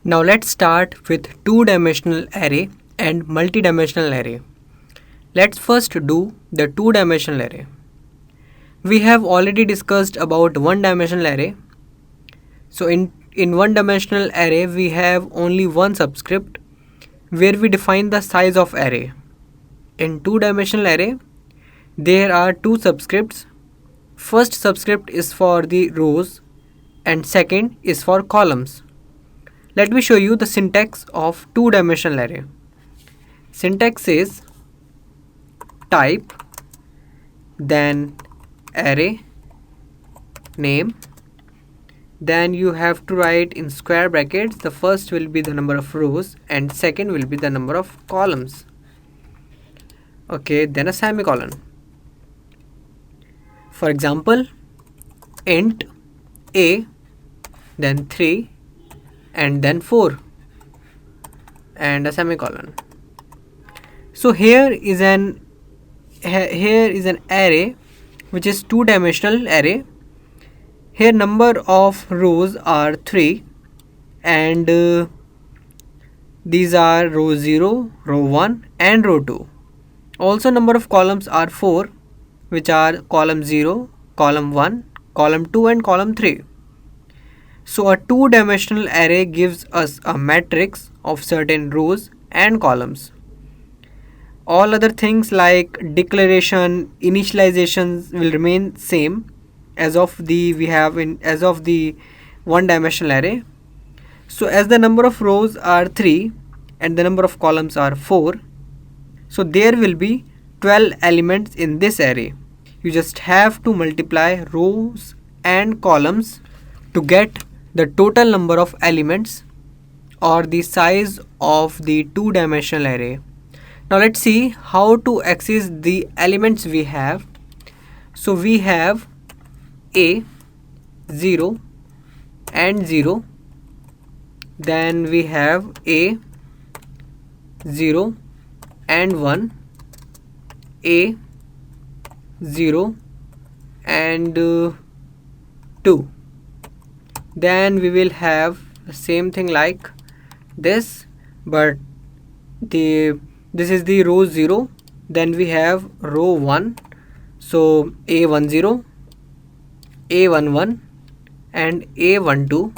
Now let's start with two-dimensional array and multi-dimensional array. Let's first do the two-dimensional array. We have already discussed about one-dimensional array. So in one-dimensional array we have only one subscript where we define the size of array. In two-dimensional array there are two subscripts. First subscript is for the rows and second is for columns. Let me show you the syntax of two-dimensional array. Syntax is type, then array name, then you have to write in square brackets, the first will be the number of rows and second will be the number of columns. Okay, then a semicolon. For example, int a, then 3 and then 4 and a semicolon. So here is an array which is two-dimensional array. Here number of rows are 3 and these are row 0, row 1 and row 2. Also number of columns are 4, which are column 0, column 1, column 2 and column 3. So a two-dimensional array gives us a matrix of certain rows and columns. All other things like declaration, initializations will remain same as of the one-dimensional array. So as the number of rows are 3 and the number of columns are 4, so there will be 12 elements in this array. You just have to multiply rows and columns to get the total number of elements or the size of the two-dimensional array. Now let's see how to access the elements we have. So we have a, 0 and 0, then we have a, 0 and 1, a, 0 and 2. Then we will have the same thing like this, but this is the row 0, then we have row 1, so a10, a11 and a12.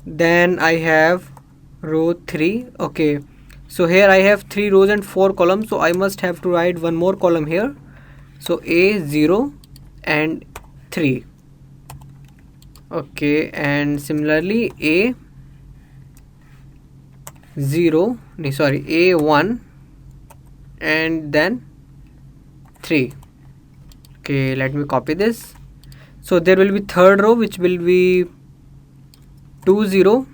Then I have row 3. Okay, so here I have 3 rows and 4 columns, so I must have to write one more column here, so a0 and 3. Okay, and similarly a1 and then 3. Okay, let me copy this. So there will be third row which will be 20,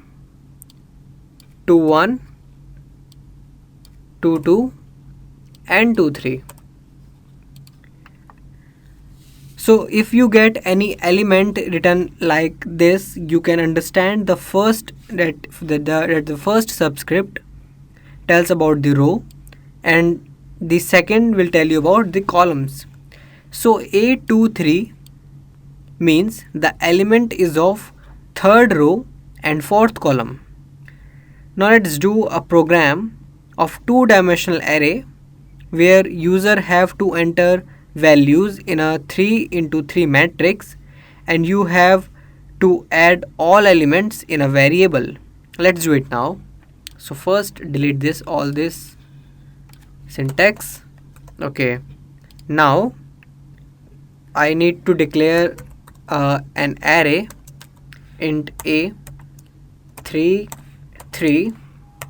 21, 22 and 23. So if you get any element written like this, you can understand the first that the first subscript tells about the row and the second will tell you about the columns. So A23 means the element is of third row and fourth column. Now let's do a program of two-dimensional array where user have to enter values in a 3 into 3 matrix and you have to add all elements in a variable. Let's do it now. So first delete this, all this syntax. Okay, now I need to declare an array int a 3,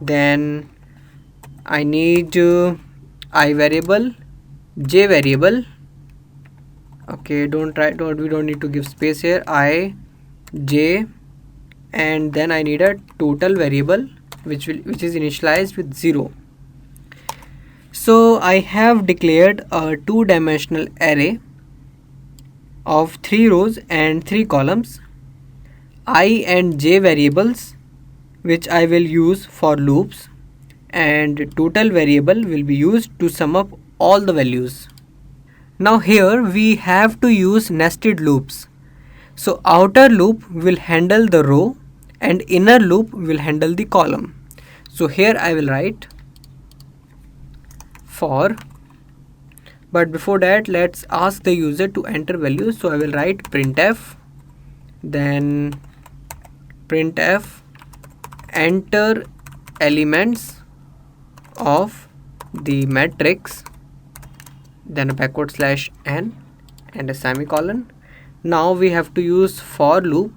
then I need I variable, j variable. Okay, we don't need to give space here, I, j, and then I need a total variable which is initialized with 0. So I have declared a two-dimensional array of 3 rows and 3 columns, I and j variables which I will use for loops, and total variable will be used to sum up all the values. Now here we have to use nested loops. So outer loop will handle the row and inner loop will handle the column. So here I will write for, but before that let's ask the user to enter values. So I will write printf, then printf enter elements of the matrix, then a /n and a semicolon. Now we have to use for loop.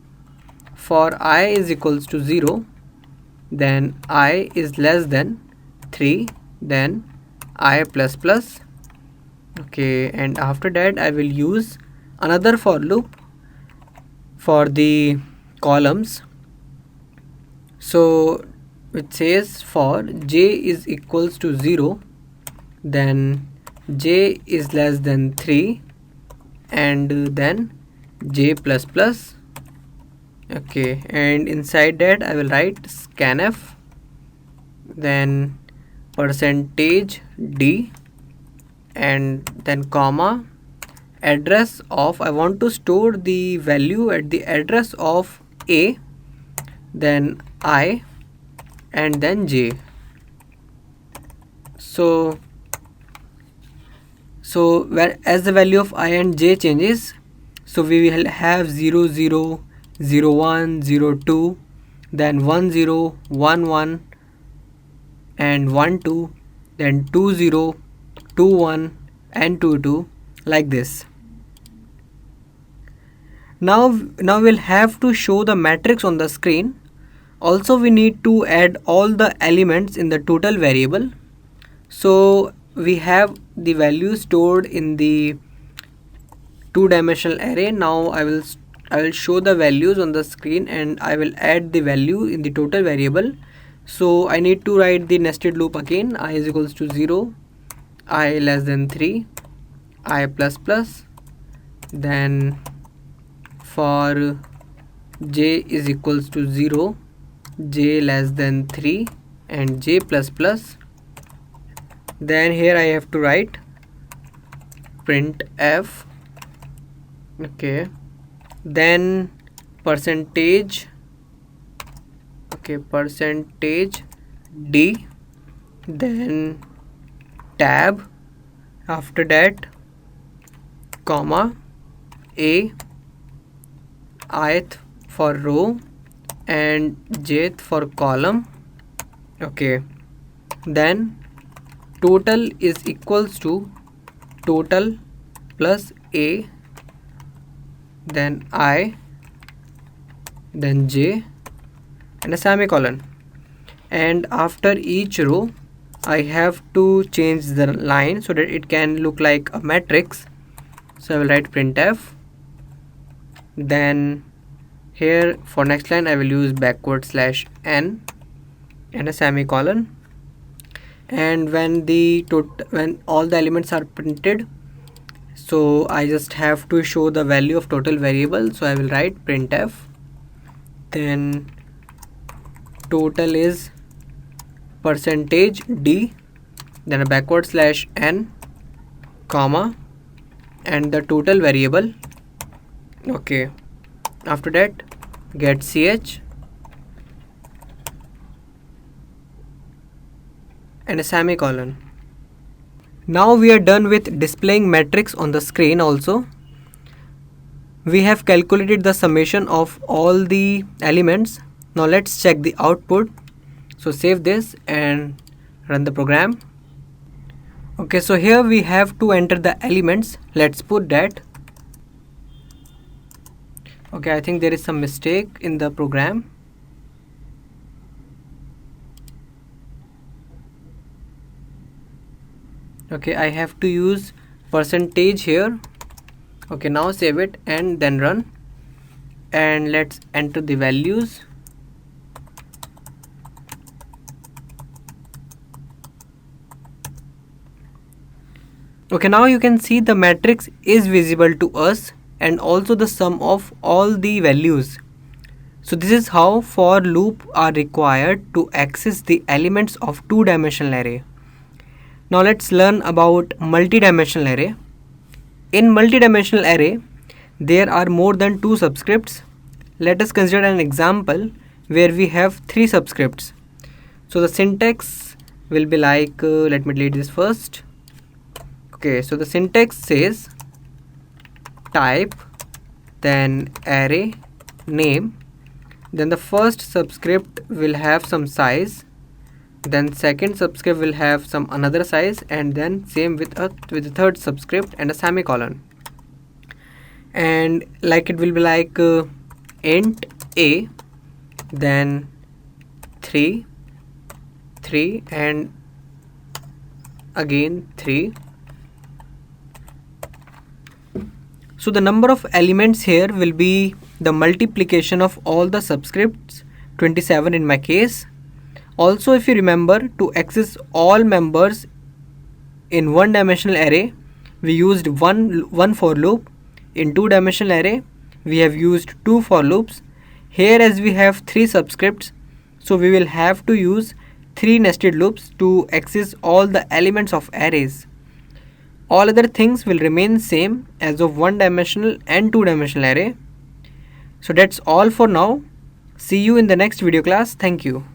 For I is equals to 0, then I is less than 3, then I plus plus. Okay, and after that I will use another for loop for the columns. So it says for j is equals to 0, then j is less than 3, and then j plus plus. Okay, and inside that I will write scanf, then percentage d, and then comma address of, I want to store the value at the address of a, then I, and then j. So where as the value of I and j changes, so we will have 0 0 0 1 0 2, then 1 0 1 1 and 1 2, then 2 0 2 1 and 2 2, like this. Now we'll have to show the matrix on the screen. Also we need to add all the elements in the total variable. So we have the value stored in the two-dimensional array. Now I will show the values on the screen, and I will add the value in the total variable. So I need to write the nested loop again. I is equals to 0, I less than 3, I plus plus, then for j is equals to 0, j less than 3, and j plus plus. Then here I have to write printf, okay, then percentage, okay, percentage d, then tab, after that comma a, ith for row and jth for column. Okay, then total is equals to total plus a, then I, then j, and a semicolon. And after each row I have to change the line so that it can look like a matrix. So I will write printf, then here for next line I will use /n and a semicolon. And when all the elements are printed, so I just have to show the value of total variable. So I will write printf, then total is percentage d, then a /n comma and the total variable. Okay, after that get ch and a semicolon. Now we are done with displaying matrix on the screen. Also we have calculated the summation of all the elements. Now let's check the output. So save this and run the program. Okay, so here we have to enter the elements. Let's put that. Okay, I think there is some mistake in the program. Okay, I have to use percentage here. Okay, now save it and then run, and let's enter the values. Okay, now you can see the matrix is visible to us and also the sum of all the values. So this is how for loop are required to access the elements of two-dimensional array. Now let's learn about multi-dimensional array. In multi-dimensional array, there are more than two subscripts. Let us consider an example where we have 3 subscripts. So the syntax will be like, let me delete this first. Okay, so the syntax says type, then array name, then the first subscript will have some size, then second subscript will have some another size, and then same with the third subscript and a semicolon. And like it will be like int a, then 3 and again 3. So the number of elements here will be the multiplication of all the subscripts, 27 in my case. Also, if you remember, to access all members in one dimensional array, we used one for loop. In two dimensional array, we have used 2 for loops. Here, as we have 3 subscripts, so we will have to use 3 nested loops to access all the elements of arrays. All other things will remain same as of one dimensional and two dimensional array. So that's all for now. See you in the next video class. Thank you.